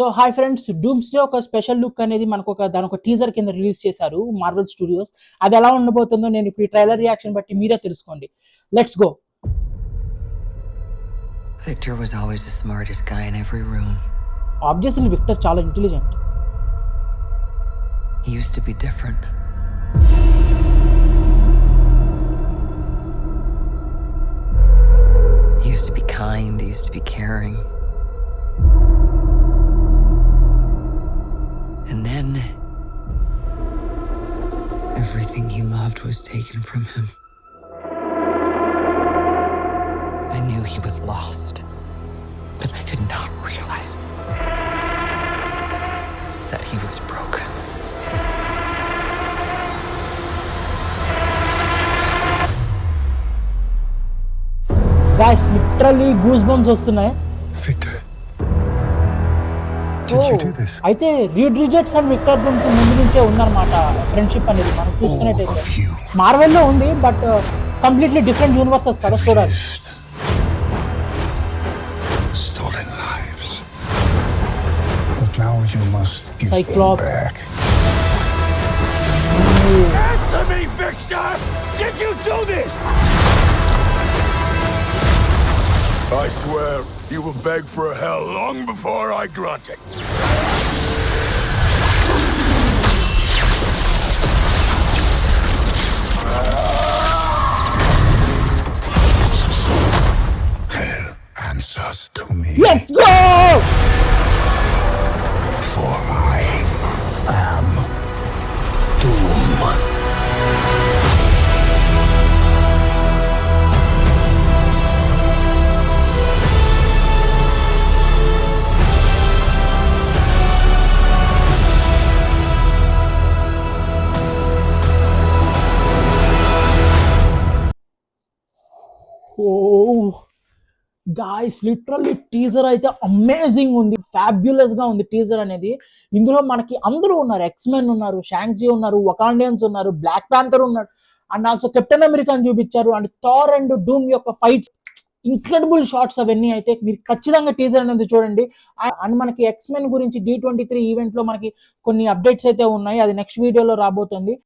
So hi friends, doomsday ఒక special look అనేది మనకు దాని టీజర్ కింద రిలీజ్ చేశారు మార్వెల్ స్టూడియోస్. అది ఎలా ఉండబోతుందో నేను ఇప్పుడు ఈ ట్రైలర్ రియాక్షన్ బట్టి మీరే తెలుసుకోండి. Let's go. Victor was always the smartest guy in every room. Obviously Victor చాలా intelligent. He used to be different. He used to be kind, he used to be caring. And then everything he loved was taken from him. I knew he was lost, but I did not realize that he was broken. Guys literally goose bumps వస్తున్నాయి. Victor, did you do this? అయితే read rejects and Victor డూమ్ ముందు నుంచే ఉందన్నమాట friendship అనేది. మనం చూసుకున్నట్టయితే All of you. మార్వెల్లో ఉంది, but completely different universes కదా చూడాలి. Stolen lives. But now you must give Cyclops. them back. Answer me, Victor! Did you do this? I swear, you will beg for hell long before I grant it. Hell answers to me. Let's go! For I am Doom. Guys literally teaser అయితే amazing ఉంది, fabulous గా ఉంది teaser అనేది. ఇందులో మనకి అందరూ ఉన్నారు, X-Men ఉన్నారు, షాంక్జీ ఉన్నారు, వకాండియన్స్ ఉన్నారు, బ్లాక్ ప్యాంథర్ ఉన్నాడు, అండ్ ఆల్సో కెప్టెన్ అమెరికా అని చూపించారు. అండ్ థార్ అండ్ డూమ్ యొక్క ఫైట్స్, ఇంక్రెడిబుల్ షాట్స్ అవన్నీ అయితే మీరు ఖచ్చితంగా టీజర్ అనేది చూడండి. అండ్ మనకి ఎక్స్మెన్ గురించి D23 ఈవెంట్ లో మనకి కొన్ని అప్డేట్స్ అయితే ఉన్నాయి, అది నెక్స్ట్ వీడియోలో రాబోతుంది.